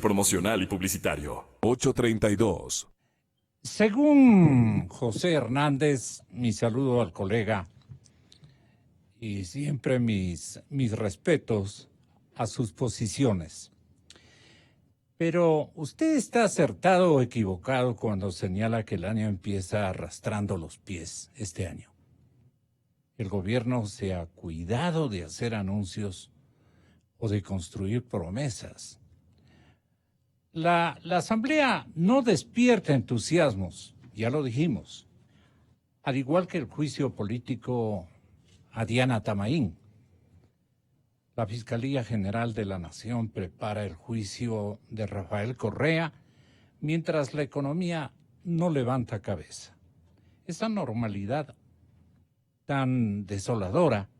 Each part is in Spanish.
promocional y publicitario. 832. Según José Hernández, mi saludo al colega y siempre mis respetos a sus posiciones. Pero usted está acertado o equivocado cuando señala que el año empieza arrastrando los pies este año. El gobierno se ha cuidado de hacer anuncios o de construir promesas. La Asamblea no despierta entusiasmos, ya lo dijimos, al igual que el juicio político a Diana Tamaín. La Fiscalía General de la Nación prepara el juicio de Rafael Correa, mientras la economía no levanta cabeza. Esa normalidad tan desoladora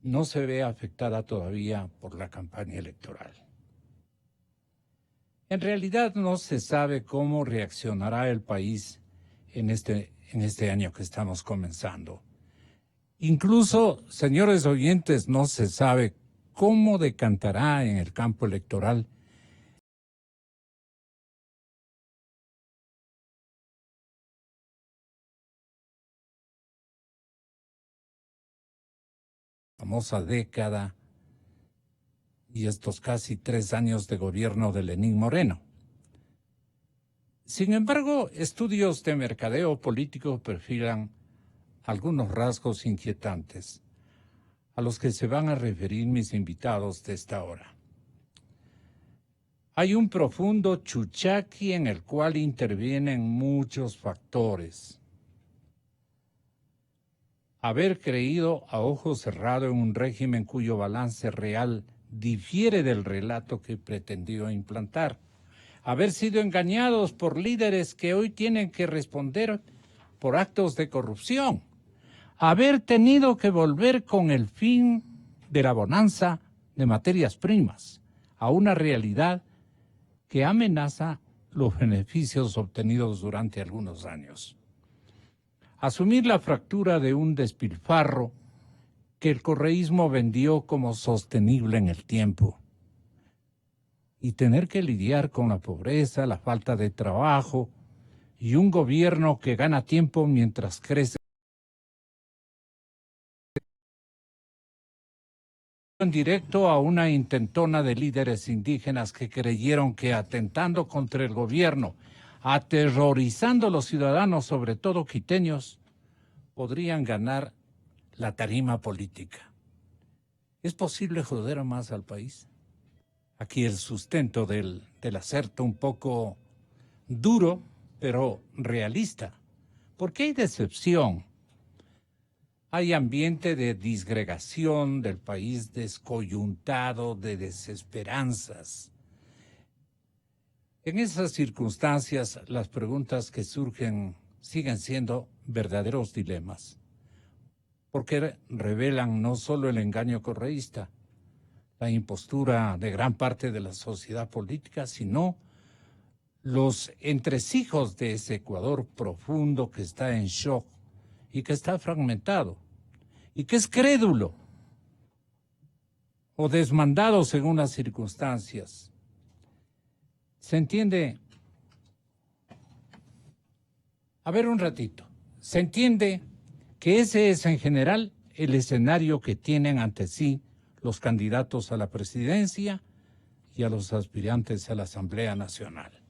no se ve afectada todavía por la campaña electoral. En realidad no se sabe cómo reaccionará el país en este año que estamos comenzando. Incluso, señores oyentes, no se sabe cómo decantará en el campo electoral la famosa década y estos casi 3 años de gobierno de Lenín Moreno. Sin embargo, estudios de mercadeo político perfilan algunos rasgos inquietantes a los que se van a referir mis invitados de esta hora. Hay un profundo chuchaqui en el cual intervienen muchos factores. Haber creído a ojo cerrado en un régimen cuyo balance real difiere del relato que pretendió implantar. Haber sido engañados por líderes que hoy tienen que responder por actos de corrupción. Haber tenido que volver con el fin de la bonanza de materias primas a una realidad que amenaza los beneficios obtenidos durante algunos años. Asumir la fractura de un despilfarro que el correísmo vendió como sostenible en el tiempo y tener que lidiar con la pobreza, la falta de trabajo y un gobierno que gana tiempo mientras crece en directo a una intentona de líderes indígenas que creyeron que atentando contra el gobierno, aterrorizando a los ciudadanos, sobre todo quiteños, podrían ganar la tarima política. ¿Es posible joder más al país? Aquí el sustento del acerto un poco duro, pero realista. Porque hay decepción. Hay ambiente de disgregación del país descoyuntado, de desesperanzas. En esas circunstancias, las preguntas que surgen siguen siendo verdaderos dilemas, porque revelan no solo el engaño correísta, la impostura de gran parte de la sociedad política, sino los entresijos de ese Ecuador profundo que está en shock y que está fragmentado y que es crédulo o desmandado según las circunstancias. ¿Se entiende? A ver un ratito. ¿Se entiende que ese es en general el escenario que tienen ante sí los candidatos a la presidencia y a los aspirantes a la Asamblea Nacional?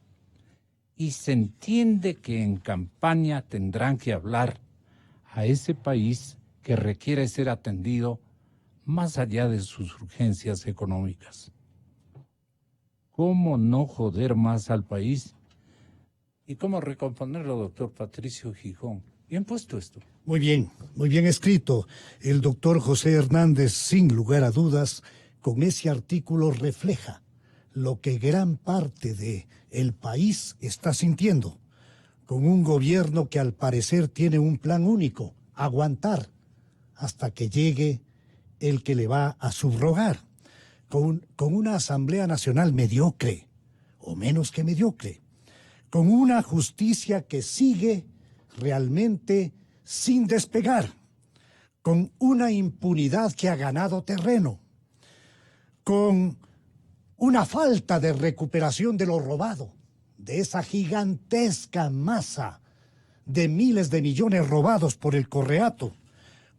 Y se entiende que en campaña tendrán que hablar a ese país que requiere ser atendido más allá de sus urgencias económicas. ¿Cómo no joder más al país? ¿Y cómo recomponerlo, doctor Patricio Gijón? Bien puesto esto. Muy bien escrito. El doctor José Hernández, sin lugar a dudas, con ese artículo refleja lo que gran parte del país está sintiendo, con un gobierno que al parecer tiene un plan único, aguantar hasta que llegue el que le va a subrogar, con una Asamblea Nacional mediocre, o menos que mediocre, con una justicia que sigue realmente sin despegar, con una impunidad que ha ganado terreno, con una falta de recuperación de lo robado, de esa gigantesca masa de miles de millones robados por el Correato,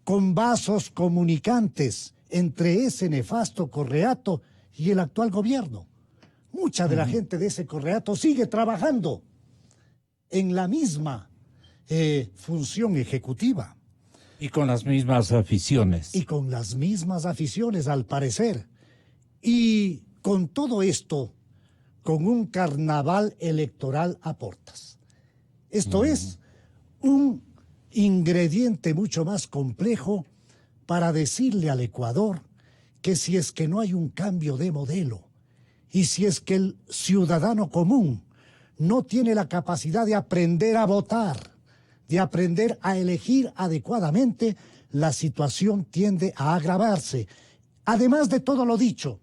con vasos comunicantes entre ese nefasto Correato y el actual gobierno. Mucha de la gente de ese Correato sigue trabajando en la misma función ejecutiva. Y con las mismas aficiones. Y con las mismas aficiones, al parecer. Y con todo esto, con un carnaval electoral a portas. Esto es un ingrediente mucho más complejo para decirle al Ecuador que si es que no hay un cambio de modelo y si es que el ciudadano común no tiene la capacidad de aprender a votar, de aprender a elegir adecuadamente, la situación tiende a agravarse. Además de todo lo dicho,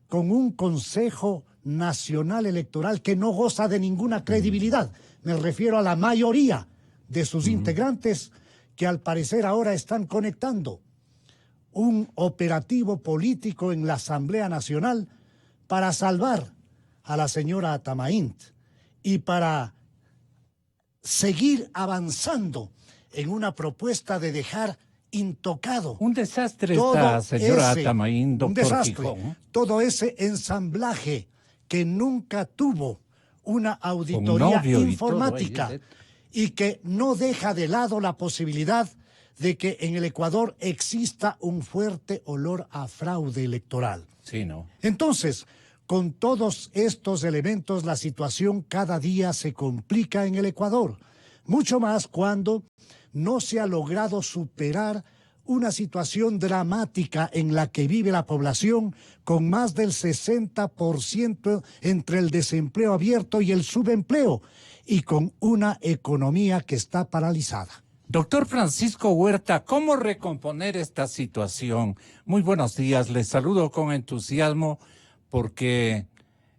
con un Consejo Nacional Electoral que no goza de ninguna credibilidad. Me refiero a la mayoría de sus integrantes que al parecer ahora están conectando un operativo político en la Asamblea Nacional para salvar a la señora Atamaínt y para seguir avanzando en una propuesta de dejar intocado. Un desastre esta señora Atamaínt, doctor Un desastre. Gijón. Todo ese ensamblaje que nunca tuvo una auditoría informática y que no deja de lado la posibilidad de que en el Ecuador exista un fuerte olor a fraude electoral. Sí, ¿no? Entonces, con todos estos elementos, la situación cada día se complica en el Ecuador, mucho más cuando no se ha logrado superar una situación dramática en la que vive la población, con más del 60% entre el desempleo abierto y el subempleo, y con una economía que está paralizada. Doctor Francisco Huerta, ¿cómo recomponer esta situación? Muy buenos días, les saludo con entusiasmo porque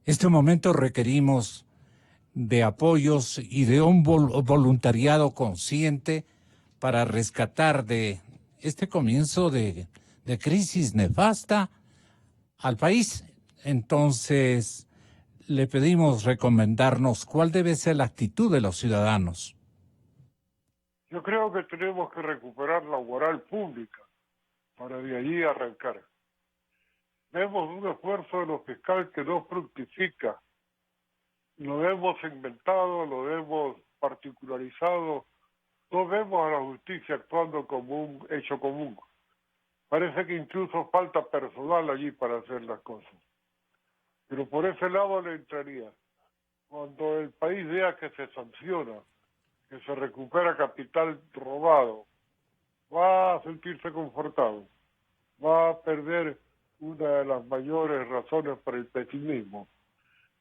este momento requerimos de apoyos y de un voluntariado consciente para rescatar de este comienzo de crisis nefasta al país. Entonces, le pedimos recomendarnos cuál debe ser la actitud de los ciudadanos. Yo creo que tenemos que recuperar la moral pública para de allí arrancar. Vemos un esfuerzo de los fiscales que no fructifica. Lo hemos inventado, lo hemos particularizado. No vemos a la justicia actuando como un hecho común. Parece que incluso falta personal allí para hacer las cosas. Pero por ese lado le entraría. Cuando el país vea que se sanciona, que se recupera capital robado, va a sentirse confortado, va a perder una de las mayores razones para el pesimismo.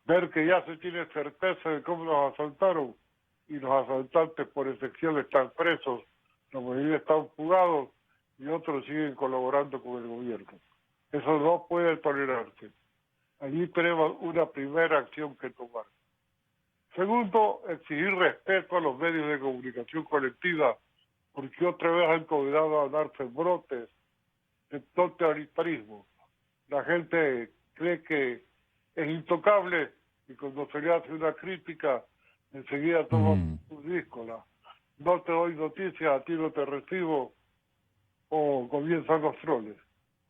Ver que ya se tiene certeza de cómo nos asaltaron y los asaltantes por excepción están presos, la mayoría están fugados y otros siguen colaborando con el gobierno. Eso no puede tolerarse. Allí tenemos una primera acción que tomar. Segundo, exigir respeto a los medios de comunicación colectiva, porque otra vez han comenzado a darse brotes de totalitarismo. La gente cree que es intocable y cuando se le hace una crítica, enseguida toma su díscola. No te doy noticias, a ti no te recibo, o comienzan los troles,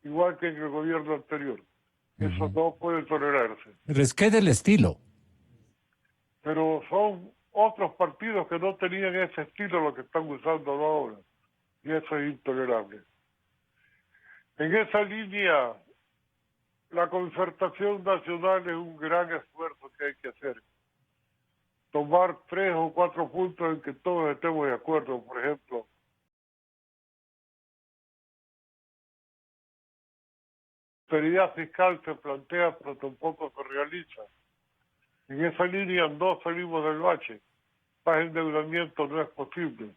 igual que en el gobierno anterior. Eso no puede tolerarse. Les queda el estilo. Pero son otros partidos que no tenían ese estilo lo que están usando ahora, y eso es intolerable. En esa línea, la concertación nacional es un gran esfuerzo que hay que hacer. Tomar 3 o 4 puntos en que todos estemos de acuerdo, por ejemplo. La austeridad fiscal se plantea, pero tampoco se realiza. En esa línea no salimos del bache. Más endeudamiento no es posible.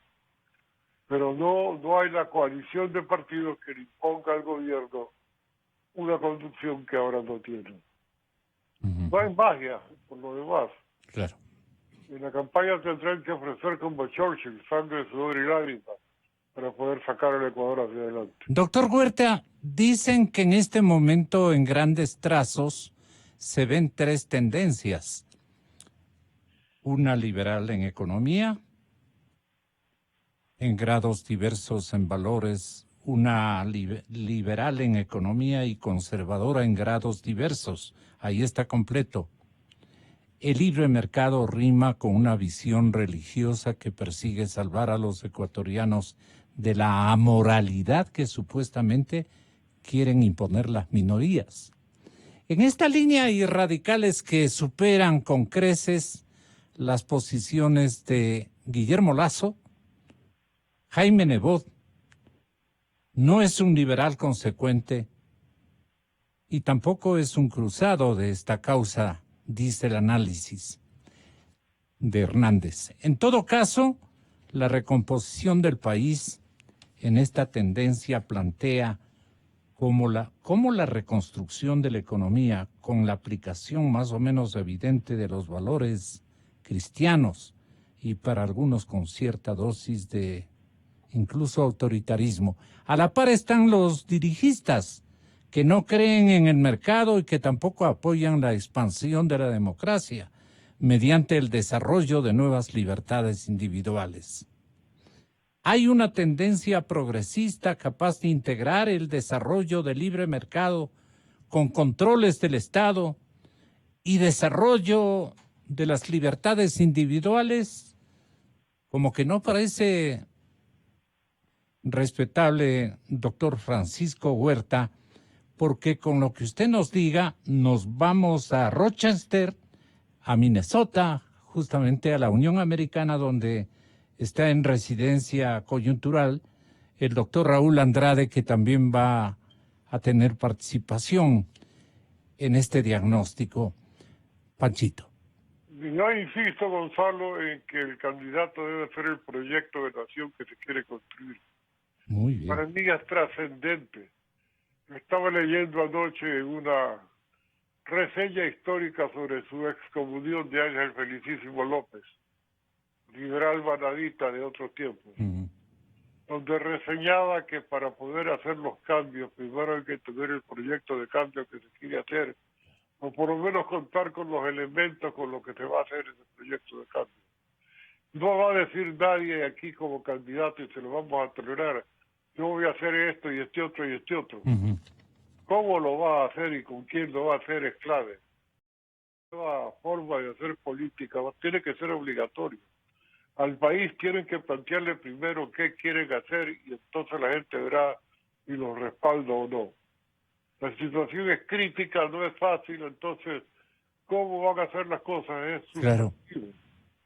Pero no hay la coalición de partidos que le imponga al gobierno una conducción que ahora no tiene. No hay magia, por lo demás. Claro. En la campaña tendrán que ofrecer como Churchill sangre, sudor y lágrimas para poder sacar al Ecuador hacia adelante. Doctor Huerta, dicen que en este momento, en grandes trazos, se ven tres tendencias. Una liberal en economía, en grados diversos en valores, una liberal en economía y conservadora en grados diversos. Ahí está completo. El libre mercado rima con una visión religiosa que persigue salvar a los ecuatorianos de la amoralidad que supuestamente quieren imponer las minorías. En esta línea hay radicales que superan con creces las posiciones de Guillermo Lasso. Jaime Nebot no es un liberal consecuente y tampoco es un cruzado de esta causa, dice el análisis de Hernández. En todo caso, la recomposición del país en esta tendencia plantea cómo la reconstrucción de la economía, con la aplicación más o menos evidente de los valores cristianos y para algunos con cierta dosis de incluso autoritarismo. A la par están los dirigistas que no creen en el mercado y que tampoco apoyan la expansión de la democracia mediante el desarrollo de nuevas libertades individuales. Hay una tendencia progresista capaz de integrar el desarrollo del libre mercado con controles del Estado y desarrollo de las libertades individuales, como que no parece respetable, doctor Francisco Huerta, porque con lo que usted nos diga, nos vamos a Rochester, a Minnesota, justamente a la Unión Americana, donde está en residencia coyuntural el doctor Raúl Andrade, que también va a tener participación en este diagnóstico. Panchito. Yo insisto, Gonzalo, en que el candidato debe ser el proyecto de nación que se quiere construir. Muy bien. Para mí es trascendente. Estaba leyendo anoche una reseña histórica sobre su excomunión de Ángel Felicísimo López, liberal banadita de otros tiempos, donde reseñaba que para poder hacer los cambios, primero hay que tener el proyecto de cambio que se quiere hacer, o por lo menos contar con los elementos con los que se va a hacer ese proyecto de cambio. No va a decir nadie aquí como candidato y se lo vamos a tolerar, yo voy a hacer esto y este otro y este otro. ¿Cómo lo va a hacer y con quién lo va a hacer es clave? La forma de hacer política tiene que ser obligatorio. Al país tienen que plantearle primero qué quieren hacer y entonces la gente verá si los respalda o no. La situación es crítica, no es fácil, entonces, ¿cómo van a hacer las cosas? Es Claro. subjetivo.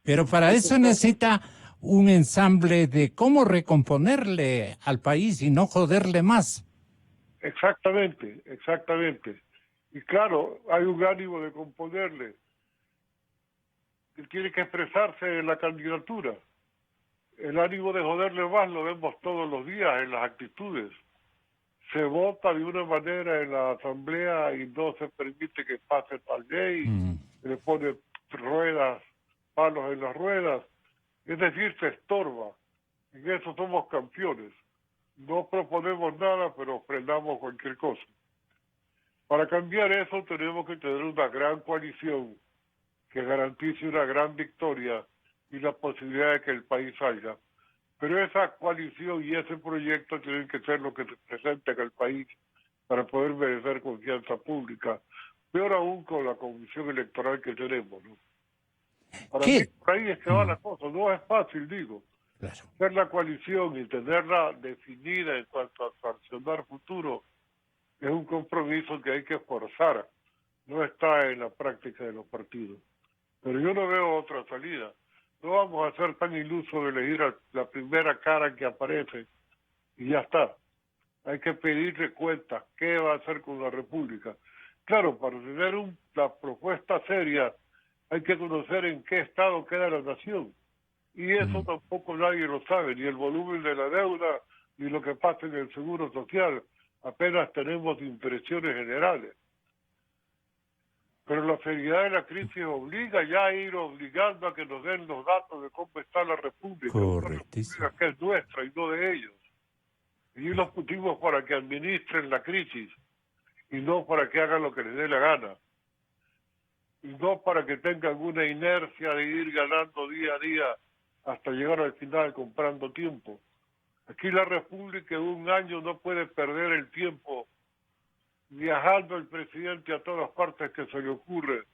Pero para eso necesita un ensamble de cómo recomponerle al país y no joderle más. Exactamente, exactamente. Y claro, hay un ánimo de componerle. Él tiene que expresarse en la candidatura. El ánimo de joderle más lo vemos todos los días en las actitudes. Se vota de una manera en la asamblea y no se permite que pase tal ley, se le pone ruedas, palos en las ruedas, es decir, se estorba. En eso somos campeones. No proponemos nada, pero frenamos cualquier cosa. Para cambiar eso tenemos que tener una gran coalición que garantice una gran victoria y la posibilidad de que el país salga. Pero esa coalición y ese proyecto tienen que ser lo que se presente en el país para poder merecer confianza pública. Peor aún con la comisión electoral que tenemos, ¿no? Para mí, por ahí es que va la cosa. No es fácil, digo. Claro. Hacer la coalición y tenerla definida en cuanto a sancionar futuro es un compromiso que hay que forzar. No está en la práctica de los partidos. Pero yo no veo otra salida. No vamos a ser tan ilusos de elegir a la primera cara que aparece y ya está. Hay que pedirle cuentas. ¿Qué va a hacer con la República? Claro, para tener la propuesta seria hay que conocer en qué estado queda la nación. Y eso tampoco nadie lo sabe, ni el volumen de la deuda, ni lo que pasa en el seguro social. Apenas tenemos impresiones generales. Pero la seriedad de la crisis obliga ya a ir obligando a que nos den los datos de cómo está la República. Correctísimo. Una República que es nuestra y no de ellos. Y los pusimos para que administren la crisis y no para que hagan lo que les dé la gana. y no para que tengan una inercia de ir ganando día a día hasta llegar al final comprando tiempo. Aquí la República en un año no puede perder el tiempo viajando el presidente a todas partes que se le ocurre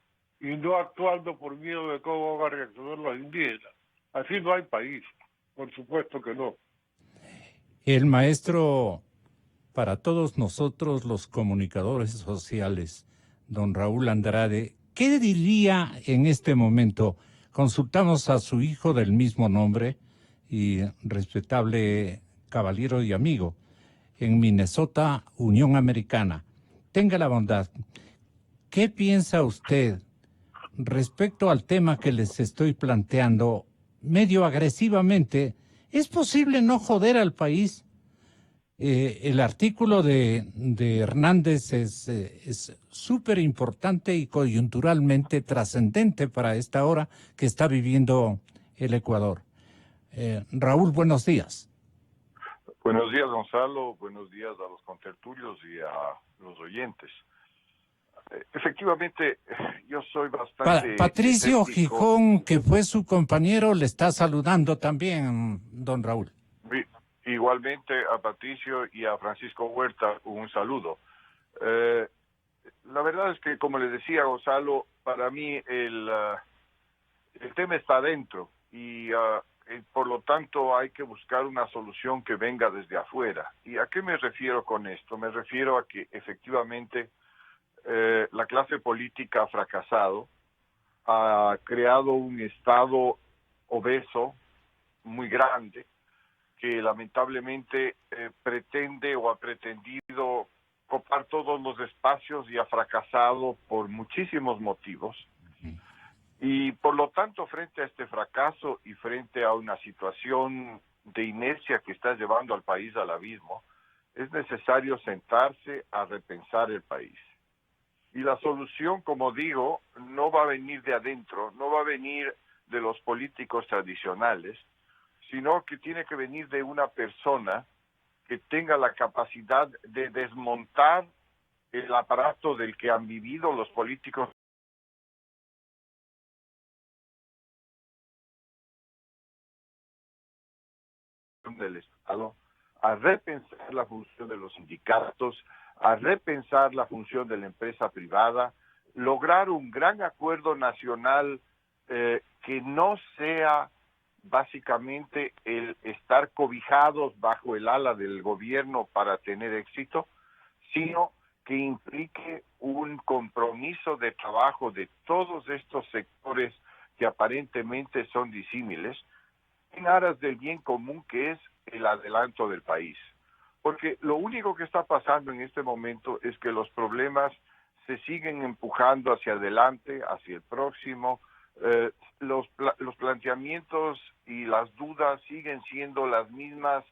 y no actuando por miedo de cómo van a reaccionar los indígenas. Así no hay país, por supuesto que no. El maestro, para todos nosotros los comunicadores sociales, don Raúl Andrade, ¿qué diría en este momento? Consultamos a su hijo del mismo nombre y respetable caballero y amigo en Minnesota, Unión Americana. Tenga la bondad. ¿Qué piensa usted respecto al tema que les estoy planteando medio agresivamente? ¿Es posible no joder al país? El artículo de Hernández es súper importante y coyunturalmente trascendente para esta hora que está viviendo el Ecuador. Raúl, buenos días. Buenos días, Gonzalo. Buenos días a los contertulios y a los oyentes. Efectivamente, yo soy bastante... Patricio escéptico. Gijón, que fue su compañero, le está saludando también, don Raúl. Igualmente a Patricio y a Francisco Huerta un saludo. La verdad es que, como le decía Gonzalo, para mí el tema está adentro y por lo tanto hay que buscar una solución que venga desde afuera. ¿Y a qué me refiero con esto? Me refiero a que efectivamente la clase política ha fracasado, ha creado un Estado obeso muy grande, que lamentablemente pretende o ha pretendido copar todos los espacios y ha fracasado por muchísimos motivos. Y por lo tanto, frente a este fracaso y frente a una situación de inercia que está llevando al país al abismo, es necesario sentarse a repensar el país. Y la solución, como digo, no va a venir de adentro, no va a venir de los políticos tradicionales, sino que tiene que venir de una persona que tenga la capacidad de desmontar el aparato del que han vivido los políticos del Estado, a repensar la función de los sindicatos, a repensar la función de la empresa privada, lograr un gran acuerdo nacional que no sea básicamente el estar cobijados bajo el ala del gobierno para tener éxito, sino que implique un compromiso de trabajo de todos estos sectores que aparentemente son disímiles, en aras del bien común que es el adelanto del país. Porque lo único que está pasando en este momento es que los problemas se siguen empujando hacia adelante, hacia el próximo. Los planteamientos y las dudas siguen siendo las mismas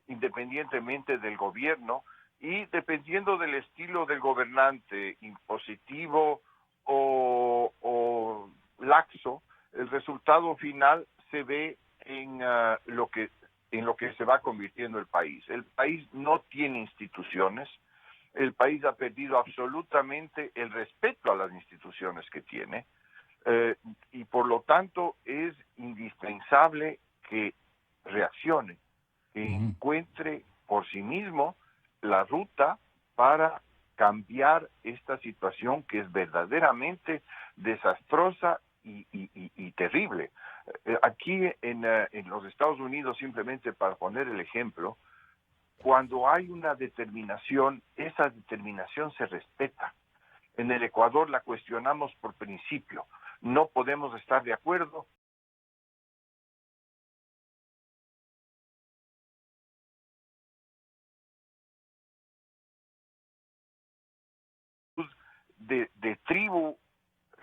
independientemente del gobierno y dependiendo del estilo del gobernante, impositivo o laxo, el resultado final se ve en lo que se va convirtiendo el país. El país no tiene instituciones, el país ha perdido absolutamente el respeto a las instituciones que tiene, y por lo tanto es indispensable que reaccione, que encuentre por sí mismo la ruta para cambiar esta situación que es verdaderamente desastrosa y terrible. Aquí en los Estados Unidos, simplemente para poner el ejemplo, cuando hay una determinación, esa determinación se respeta. En el Ecuador la cuestionamos por principio. No podemos estar de acuerdo. De tribu,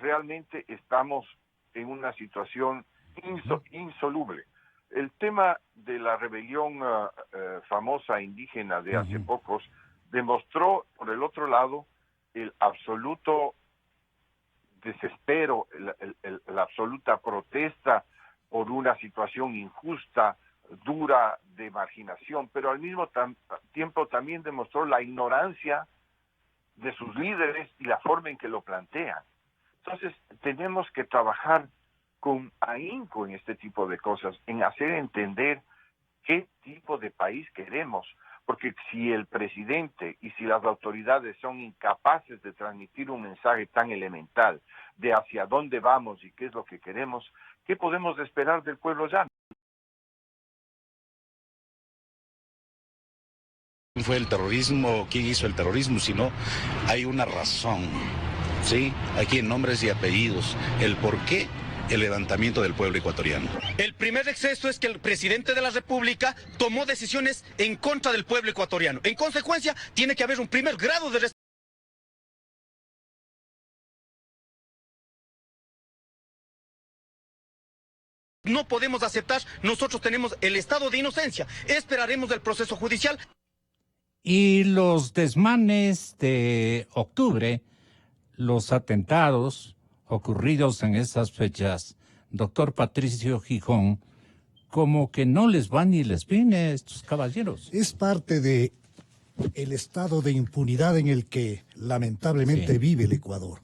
realmente estamos en una situación insoluble. El tema de la rebelión famosa indígena de hace pocos demostró, por el otro lado, el absoluto desespero, la absoluta protesta por una situación injusta, dura, de marginación, pero al mismo tiempo también demostró la ignorancia de sus líderes y la forma en que lo plantean. Entonces, tenemos que trabajar con ahínco en este tipo de cosas, en hacer entender qué tipo de país queremos, porque si el presidente y si las autoridades son incapaces de transmitir un mensaje tan elemental de hacia dónde vamos y qué es lo que queremos, ¿qué podemos esperar del pueblo llano? Fue el terrorismo, quién hizo el terrorismo, sino hay una razón, ¿sí? Aquí en nombres y apellidos, el por qué el levantamiento del pueblo ecuatoriano. El primer exceso es que el presidente de la República tomó decisiones en contra del pueblo ecuatoriano. En consecuencia, tiene que haber un primer grado de no podemos aceptar, nosotros tenemos el estado de inocencia, esperaremos del proceso judicial. Y los desmanes de octubre, los atentados ocurridos en esas fechas, doctor Patricio Gijón, como que no les va ni les viene a estos caballeros. Es parte de el estado de impunidad en el que lamentablemente vive el Ecuador.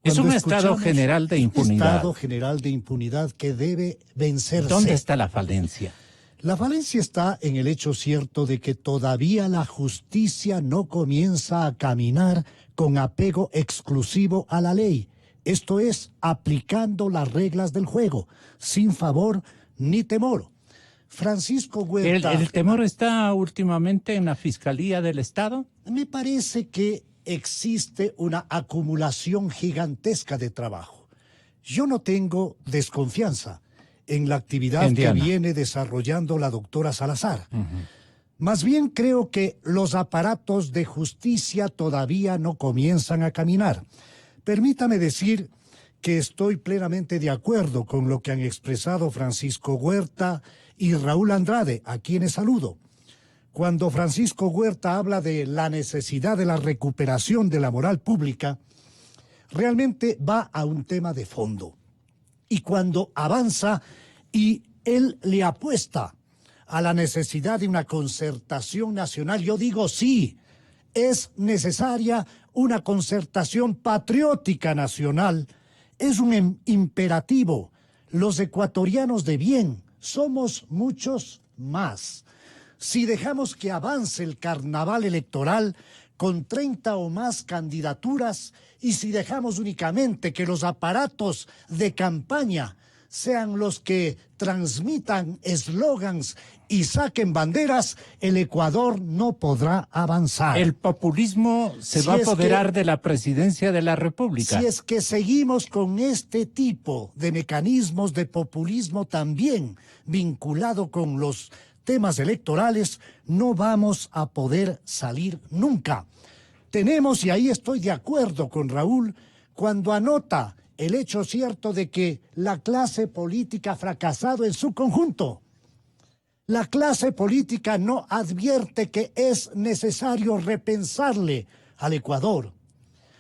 Es un estado escuchamos general de impunidad. Un estado general de impunidad que debe vencerse. ¿Dónde está la falencia? La falencia está en el hecho cierto de que todavía la justicia no comienza a caminar con apego exclusivo a la ley. Esto es, aplicando las reglas del juego, sin favor ni temor. Francisco Huerta... ¿El temor está últimamente en la Fiscalía del Estado? Me parece que existe una acumulación gigantesca de trabajo. Yo no tengo desconfianza en la actividad que viene desarrollando la doctora Salazar. Más bien creo que los aparatos de justicia todavía no comienzan a caminar. Permítame decir que estoy plenamente de acuerdo con lo que han expresado Francisco Huerta y Raúl Andrade, a quienes saludo. Cuando Francisco Huerta habla de la necesidad de la recuperación de la moral pública, realmente va a un tema de fondo. Y cuando avanza y él le apuesta a la necesidad de una concertación nacional, yo digo sí, es necesaria una concertación patriótica nacional, es un imperativo. Los ecuatorianos de bien somos muchos más. Si dejamos que avance el carnaval electoral con 30 o más candidaturas y si dejamos únicamente que los aparatos de campaña sean los que transmitan eslogans y saquen banderas, el Ecuador no podrá avanzar. El populismo se va a apoderar de la presidencia de la República. Si es que seguimos con este tipo de mecanismos de populismo también vinculado con los temas electorales, no vamos a poder salir nunca. Tenemos, y ahí estoy de acuerdo con Raúl, cuando anota el hecho cierto de que la clase política ha fracasado en su conjunto. La clase política no advierte que es necesario repensarle al Ecuador.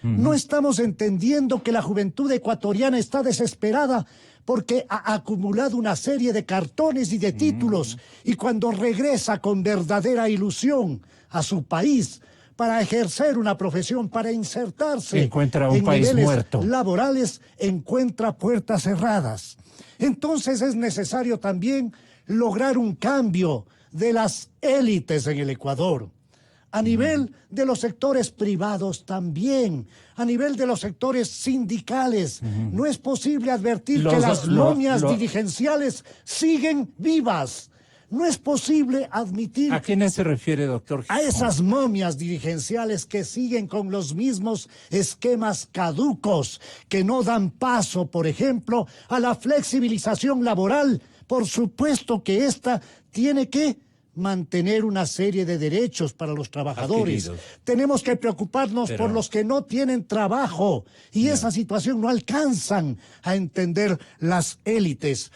No estamos entendiendo que la juventud ecuatoriana está desesperada porque ha acumulado una serie de cartones y de títulos y cuando regresa con verdadera ilusión a su país para ejercer una profesión, para insertarse encuentra un en país niveles muerto. laborales, encuentra puertas cerradas. Entonces es necesario también lograr un cambio de las élites en el Ecuador. A nivel de los sectores privados también, a nivel de los sectores sindicales. No es posible advertir que las momias dirigenciales siguen vivas. No es posible admitir... ¿A quiénes se refiere, doctor Gijón? A esas momias dirigenciales que siguen con los mismos esquemas caducos, que no dan paso, por ejemplo, a la flexibilización laboral. Por supuesto que esta tiene que mantener una serie de derechos para los trabajadores. Tenemos que preocuparnos por los que no tienen trabajo y esa situación no alcanzan a entender las élites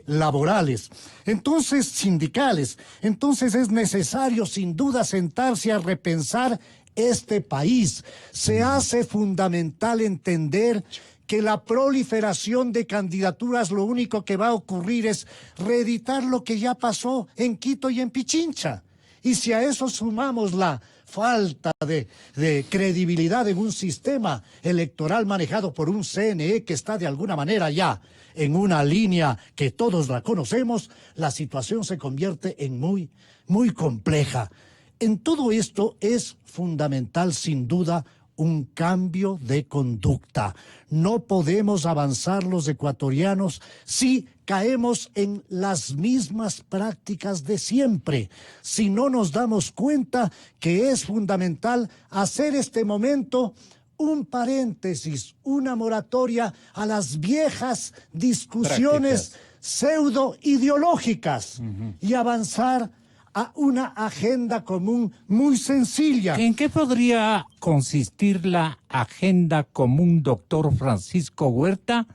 laborales. Entonces, sindicales. Entonces es necesario sin duda sentarse a repensar este país. Se hace fundamental entender que la proliferación de candidaturas lo único que va a ocurrir es reeditar lo que ya pasó en Quito y en Pichincha. Y si a eso sumamos la falta de credibilidad en un sistema electoral manejado por un CNE que está de alguna manera ya en una línea que todos la conocemos, la situación se convierte en muy, muy compleja. En todo esto es fundamental, sin duda, un cambio de conducta. No podemos avanzar los ecuatorianos si caemos en las mismas prácticas de siempre, si no nos damos cuenta que es fundamental hacer este momento un paréntesis, una moratoria a las viejas discusiones pseudo-ideológicas y avanzar a una agenda común muy sencilla. ¿En qué podría consistir la agenda común, doctor Francisco Huerta,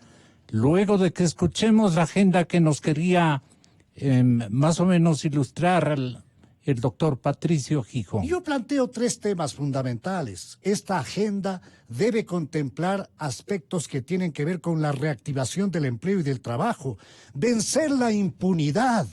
luego de que escuchemos la agenda que nos quería más o menos ilustrar el doctor Patricio Gijón? Yo planteo 3 temas fundamentales. Esta agenda debe contemplar aspectos que tienen que ver con la reactivación del empleo y del trabajo, vencer la impunidad.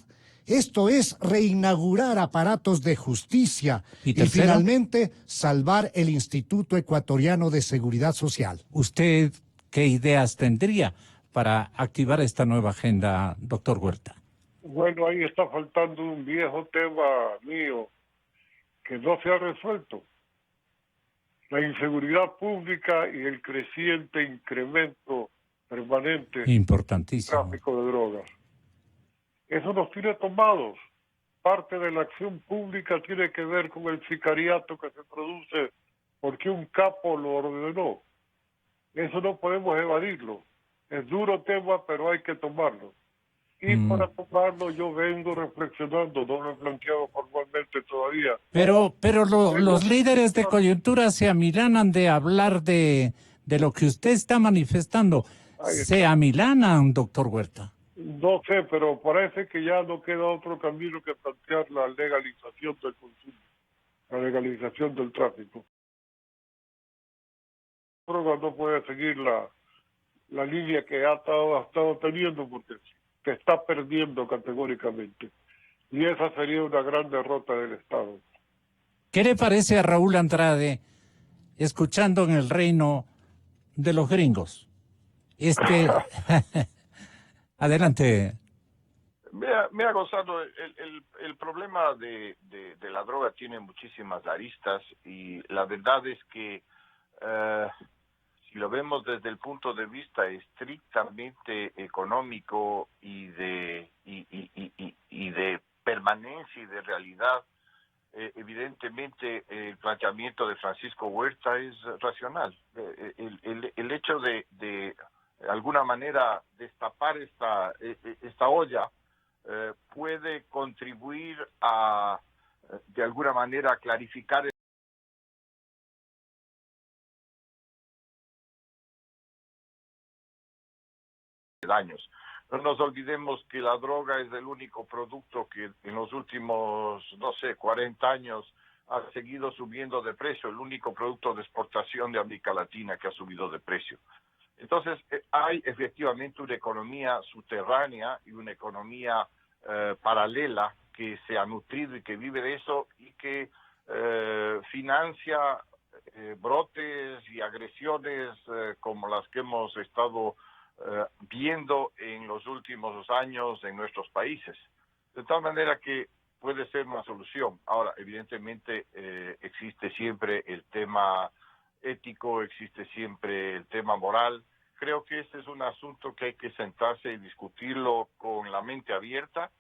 Esto es reinaugurar aparatos de justicia y finalmente salvar el Instituto Ecuatoriano de Seguridad Social. ¿Usted qué ideas tendría para activar esta nueva agenda, doctor Huerta? Bueno, ahí está faltando un viejo tema mío que no se ha resuelto. La inseguridad pública y el creciente incremento permanente del Importantísimo. tráfico de drogas. Eso nos tiene tomados. Parte de la acción pública tiene que ver con el sicariato que se produce porque un capo lo ordenó. Eso no podemos evadirlo. Es duro tema, pero hay que tomarlo. Y para tomarlo yo vengo reflexionando, no lo he planteado formalmente todavía. Pero los líderes de coyuntura se amilanan de hablar de lo que usted está manifestando. Se amilanan, doctor Huerta. No sé, pero parece que ya no queda otro camino que plantear la legalización del consumo, la legalización del tráfico. La droga no puede seguir la línea que ha estado teniendo porque se está perdiendo categóricamente. Y esa sería una gran derrota del Estado. ¿Qué le parece a Raúl Andrade escuchando en el reino de los gringos? Adelante. Mira, Gonzalo, el problema de la droga tiene muchísimas aristas y la verdad es que si lo vemos desde el punto de vista estrictamente económico y de permanencia y de realidad, evidentemente el planteamiento de Francisco Huerta es racional. El hecho de alguna manera destapar esta olla puede contribuir a de alguna manera clarificar daños. No nos olvidemos que la droga es el único producto que en los últimos, 40 años ha seguido subiendo de precio, el único producto de exportación de América Latina que ha subido de precio. Entonces, hay efectivamente una economía subterránea y una economía paralela que se ha nutrido y que vive de eso y que financia brotes y agresiones como las que hemos estado viendo en los últimos años en nuestros países. De tal manera que puede ser una solución. Ahora, evidentemente, existe siempre el tema ético, existe siempre el tema moral. Creo que este es un asunto que hay que sentarse y discutirlo con la mente abierta,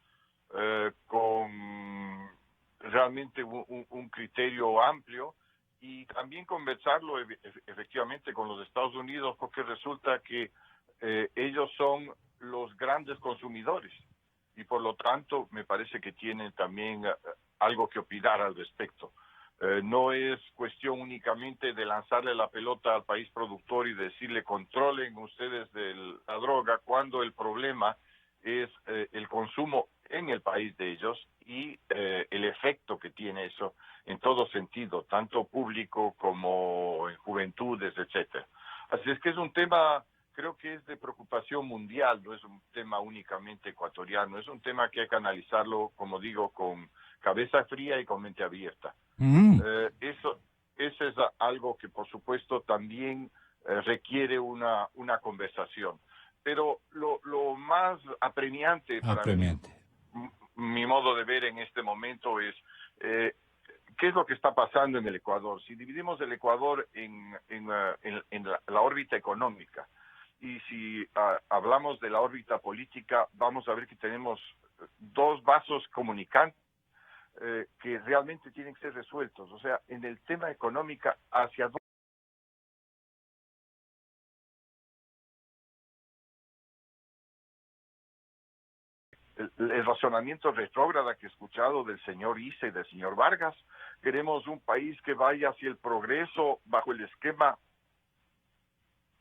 con realmente un criterio amplio y también conversarlo efectivamente con los Estados Unidos, porque resulta que ellos son los grandes consumidores y por lo tanto me parece que tienen también algo que opinar al respecto. No es cuestión únicamente de lanzarle la pelota al país productor y decirle controlen ustedes de la droga, cuando el problema es el consumo en el país de ellos y el efecto que tiene eso en todo sentido, tanto público como en juventudes, etcétera. Así es que es un tema, creo que es de preocupación mundial, no es un tema únicamente ecuatoriano, es un tema que hay que analizarlo, como digo, con cabeza fría y con mente abierta. Eso es algo que, por supuesto, también requiere una conversación. Pero lo más apremiante para mí, mi modo de ver en este momento es qué es lo que está pasando en el Ecuador. Si dividimos el Ecuador en la órbita económica y si hablamos de la órbita política, vamos a ver que tenemos dos vasos comunicantes que realmente tienen que ser resueltos. O sea, en el tema económico, hacia dónde el razonamiento retrógrada que he escuchado del señor Issa y del señor Vargas. Queremos un país que vaya hacia el progreso bajo el esquema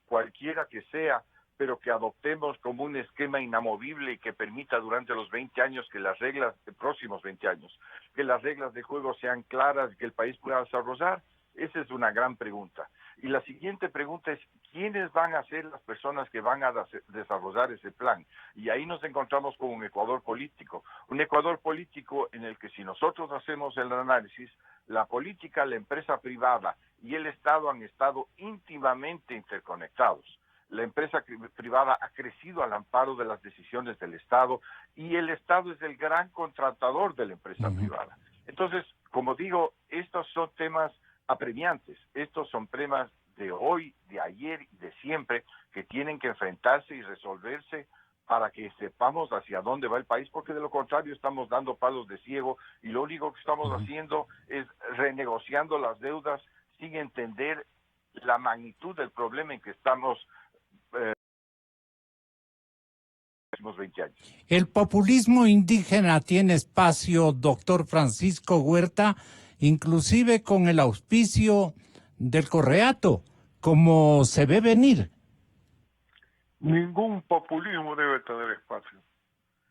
cualquiera que sea, pero que adoptemos como un esquema inamovible y que permita durante los 20 años que las reglas, próximos 20 años, que las reglas de juego sean claras y que el país pueda desarrollar. Esa es una gran pregunta. Y la siguiente pregunta es, ¿quiénes van a ser las personas que van a desarrollar ese plan? Y ahí nos encontramos con un Ecuador político en el que si nosotros hacemos el análisis, la política, la empresa privada y el Estado han estado íntimamente interconectados. La empresa privada ha crecido al amparo de las decisiones del Estado y el Estado es el gran contratador de la empresa privada. Entonces, como digo, estos son temas apremiantes. Estos son temas de hoy, de ayer y de siempre que tienen que enfrentarse y resolverse para que sepamos hacia dónde va el país, porque de lo contrario estamos dando palos de ciego y lo único que estamos haciendo es renegociando las deudas sin entender la magnitud del problema en que estamos los 20 años. El populismo indígena tiene espacio, doctor Francisco Huerta, inclusive con el auspicio del Correato, como se ve venir. Ningún populismo debe tener espacio.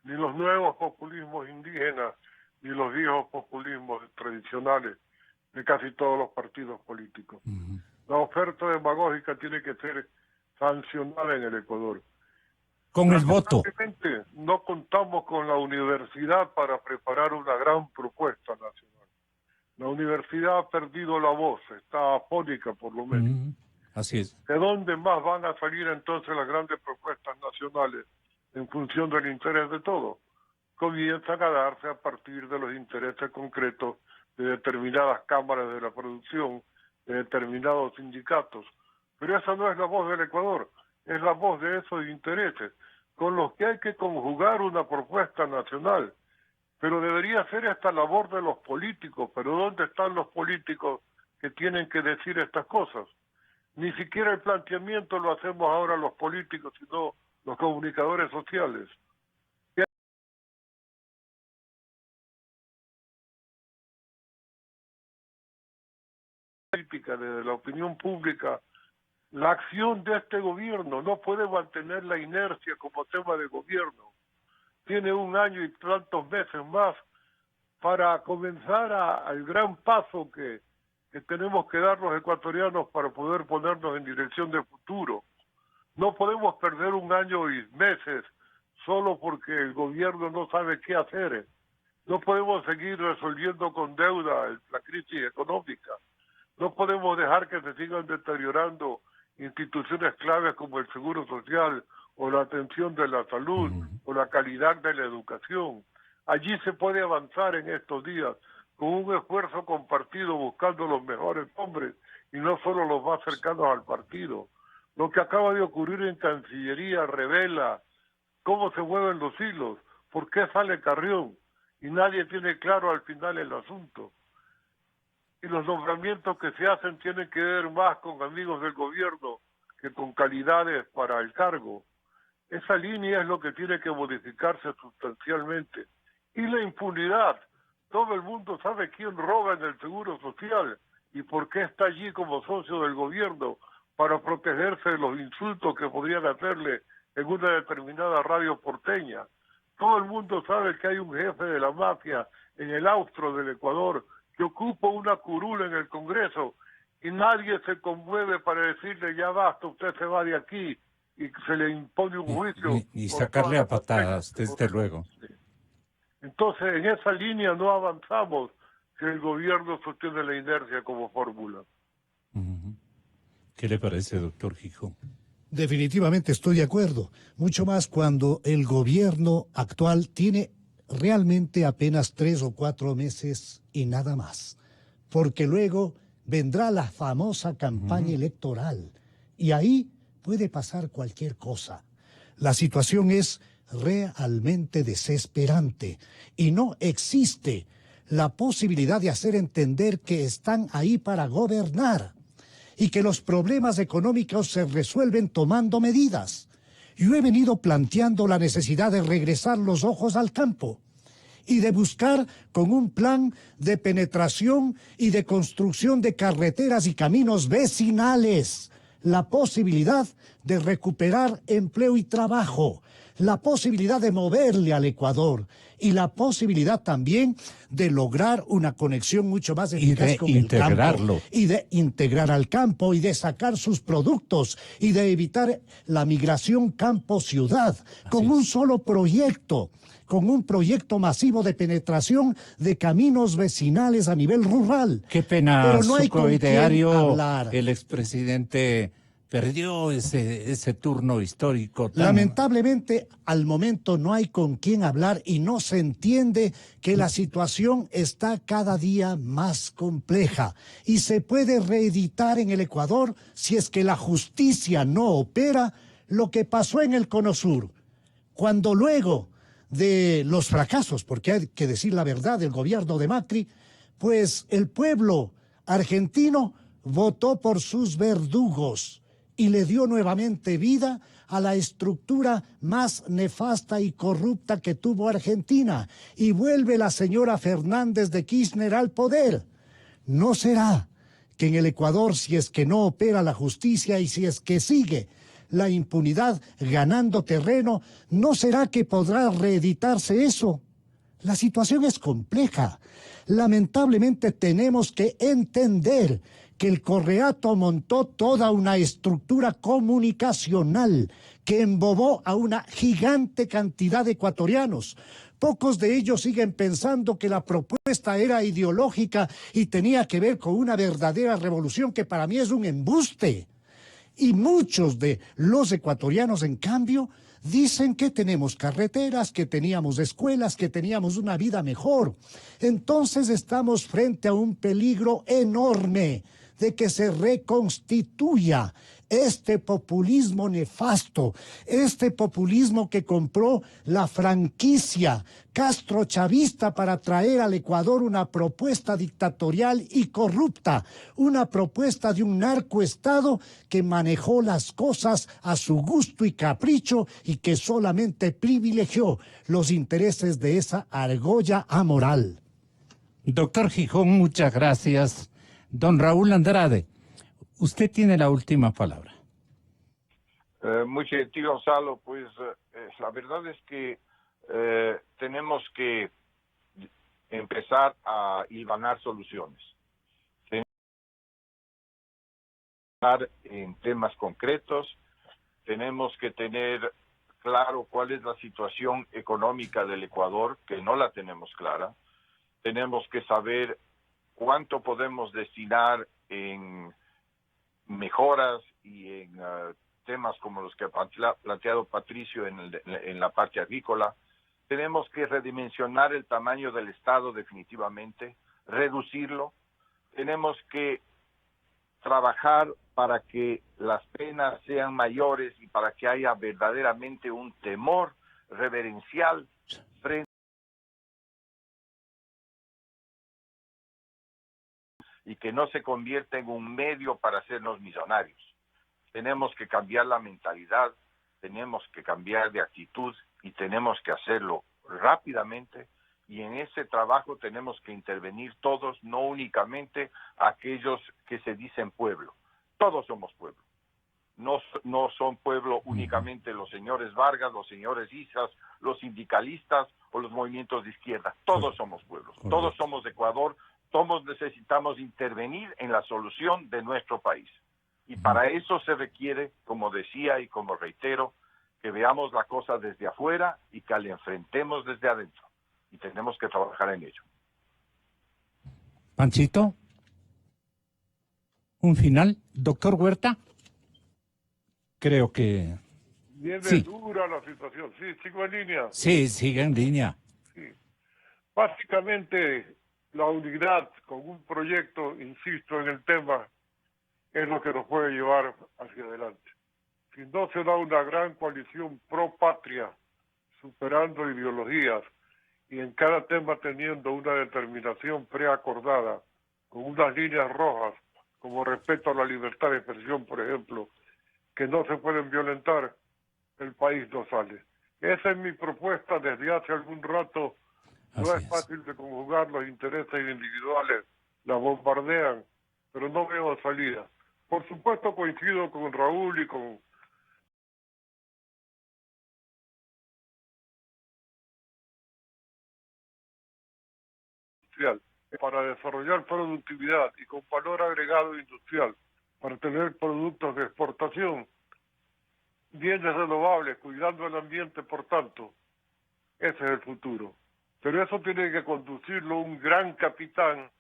Ni los nuevos populismos indígenas, ni los viejos populismos tradicionales de casi todos los partidos políticos. La oferta demagógica tiene que ser sancionada en el Ecuador. Con el voto. No contamos con la universidad para preparar una gran propuesta nacional. La universidad ha perdido la voz, está afónica por lo menos. Así es. ¿De dónde más van a salir entonces las grandes propuestas nacionales en función del interés de todos? Comienzan a darse a partir de los intereses concretos de determinadas cámaras de la producción, de determinados sindicatos. Pero esa no es la voz del Ecuador, es la voz de esos intereses, con los que hay que conjugar una propuesta nacional. Pero debería ser esta labor de los políticos. ¿Pero dónde están los políticos que tienen que decir estas cosas? Ni siquiera el planteamiento lo hacemos ahora los políticos, sino los comunicadores sociales. Política, desde la opinión pública, la acción de este gobierno no puede mantener la inercia como tema de gobierno. Tiene 1 año y tantos meses más para comenzar al gran paso que tenemos que dar los ecuatorianos para poder ponernos en dirección del futuro. No podemos perder 1 año y meses solo porque el gobierno no sabe qué hacer. No podemos seguir resolviendo con deuda la crisis económica. No podemos dejar que se sigan deteriorando instituciones claves como el Seguro Social o la atención de la salud o la calidad de la educación. Allí se puede avanzar en estos días con un esfuerzo compartido buscando los mejores hombres y no solo los más cercanos al partido. Lo que acaba de ocurrir en Cancillería revela cómo se mueven los hilos, por qué sale Carrión y nadie tiene claro al final el asunto. Y los nombramientos que se hacen tienen que ver más con amigos del gobierno que con calidades para el cargo. Esa línea es lo que tiene que modificarse sustancialmente. Y la impunidad. Todo el mundo sabe quién roba en el Seguro Social y por qué está allí como socio del gobierno para protegerse de los insultos que podrían hacerle en una determinada radio porteña. Todo el mundo sabe que hay un jefe de la mafia en el austro del Ecuador que ocupa una curul en el Congreso y nadie se conmueve para decirle ya basta, usted se va de aquí y se le impone un juicio. Y sacarle a patadas, desde luego. Entonces, en esa línea no avanzamos si el gobierno sostiene la inercia como fórmula. ¿Qué le parece, doctor Gijón? Definitivamente estoy de acuerdo, mucho más cuando el gobierno actual tiene realmente apenas 3 o 4 meses y nada más, porque luego vendrá la famosa campaña electoral y ahí puede pasar cualquier cosa. La situación es realmente desesperante y no existe la posibilidad de hacer entender que están ahí para gobernar y que los problemas económicos se resuelven tomando medidas. Yo he venido planteando la necesidad de regresar los ojos al campo y de buscar con un plan de penetración y de construcción de carreteras y caminos vecinales la posibilidad de recuperar empleo y trabajo, la posibilidad de moverle al Ecuador y la posibilidad también de lograr una conexión mucho más eficaz con el campo y de integrar al campo y de sacar sus productos y de evitar la migración campo-ciudad con un solo proyecto, con un proyecto masivo de penetración de caminos vecinales a nivel rural. Qué pena, pero no hay su con coideario, quién hablar. el expresidente perdió ese turno histórico. Lamentablemente, al momento no hay con quién hablar y no se entiende que la situación está cada día más compleja y se puede reeditar en el Ecuador si es que la justicia no opera lo que pasó en el Cono Sur, cuando luego de los fracasos, porque hay que decir la verdad, del gobierno de Macri, pues el pueblo argentino votó por sus verdugos y le dio nuevamente vida a la estructura más nefasta y corrupta que tuvo Argentina, y vuelve la señora Fernández de Kirchner al poder. ¿No será que en el Ecuador, si es que no opera la justicia y si es que sigue la impunidad ganando terreno, no será que podrá reeditarse eso? La situación es compleja. Lamentablemente tenemos que entender que el Correato montó toda una estructura comunicacional que embobó a una gigante cantidad de ecuatorianos. Pocos de ellos siguen pensando que la propuesta era ideológica y tenía que ver con una verdadera revolución, que para mí es un embuste. Y muchos de los ecuatorianos, en cambio, dicen que tenemos carreteras, que teníamos escuelas, que teníamos una vida mejor. Entonces estamos frente a un peligro enorme de que se reconstituya este populismo nefasto, este populismo que compró la franquicia castrochavista para traer al Ecuador una propuesta dictatorial y corrupta, una propuesta de un narcoestado que manejó las cosas a su gusto y capricho y que solamente privilegió los intereses de esa argolla amoral. Doctor Gijón, muchas gracias. Don Raúl Andrade, usted tiene la última palabra. Muy gentil, Gonzalo. Pues la verdad es que tenemos que empezar a hilvanar soluciones. Tenemos que hablar en temas concretos, tenemos que tener claro cuál es la situación económica del Ecuador, que no la tenemos clara. Tenemos que saber cuánto podemos destinar en mejoras y en temas como los que ha planteado Patricio en la parte agrícola. Tenemos que redimensionar el tamaño del Estado definitivamente, reducirlo. Tenemos que trabajar para que las penas sean mayores y para que haya verdaderamente un temor reverencial frente y que no se convierta en un medio para hacernos millonarios. Tenemos que cambiar la mentalidad, tenemos que cambiar de actitud y tenemos que hacerlo rápidamente, y en ese trabajo tenemos que intervenir todos, no únicamente aquellos que se dicen pueblo. Todos somos pueblo. No son pueblo únicamente los señores Vargas, los señores Isas, los sindicalistas o los movimientos de izquierda. Todos somos pueblos, todos somos Ecuador. Todos necesitamos intervenir en la solución de nuestro país. Y para eso se requiere, como decía y como reitero, que veamos la cosa desde afuera y que la enfrentemos desde adentro. Y tenemos que trabajar en ello. Panchito, un final, doctor Huerta. Creo que Viene sí. dura la situación. Sí, sigo en línea. Sí, sigue en línea. Sí. Básicamente, la unidad con un proyecto, insisto en el tema, es lo que nos puede llevar hacia adelante. Si no se da una gran coalición pro patria, superando ideologías y en cada tema teniendo una determinación preacordada, con unas líneas rojas, como respeto a la libertad de expresión, por ejemplo, que no se pueden violentar, el país no sale. Esa es mi propuesta desde hace algún rato. No Así es fácil de conjugar, los intereses individuales la bombardean, pero no veo salida. Por supuesto coincido con Raúl y con industrial para desarrollar productividad y con valor agregado industrial, para tener productos de exportación, bienes renovables, cuidando el ambiente, por tanto, ese es el futuro. Pero eso tiene que conducirlo un gran capitán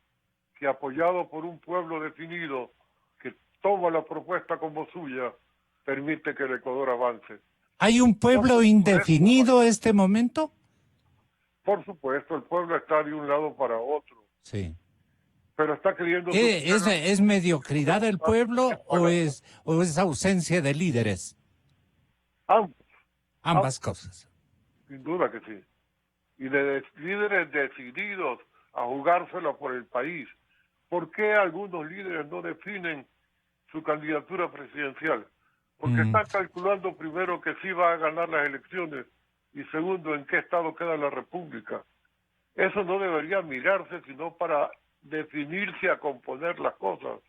que, apoyado por un pueblo definido, que toma la propuesta como suya, permite que el Ecuador avance. ¿Hay un pueblo indefinido este momento? Por supuesto, el pueblo está de un lado para otro, Sí. pero está queriendo... ¿Es mediocridad del pueblo o es ausencia de líderes? Ambas cosas. Sin duda que sí. Y de líderes decididos a jugársela por el país. ¿Por qué algunos líderes no definen su candidatura presidencial? Porque están calculando primero que sí va a ganar las elecciones y segundo, en qué estado queda la República. Eso no debería mirarse sino para definirse a componer las cosas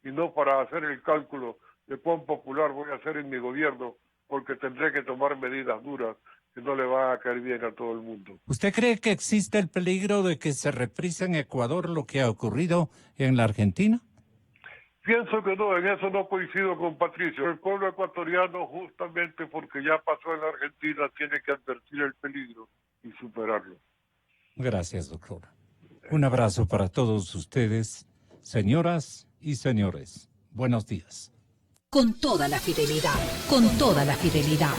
y no para hacer el cálculo de cuán popular voy a ser en mi gobierno, porque tendré que tomar medidas duras que no le van a caer bien a todo el mundo. ¿Usted cree que existe el peligro de que se reprise en Ecuador lo que ha ocurrido en la Argentina? Pienso que no, en eso no coincido con Patricio. El pueblo ecuatoriano, justamente porque ya pasó en la Argentina, tiene que advertir el peligro y superarlo. Gracias, doctor. Un abrazo para todos ustedes, señoras y señores. Buenos días. Con toda la fidelidad, con toda la fidelidad.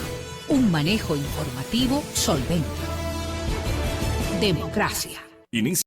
Un manejo informativo solvente. Democracia. Inicia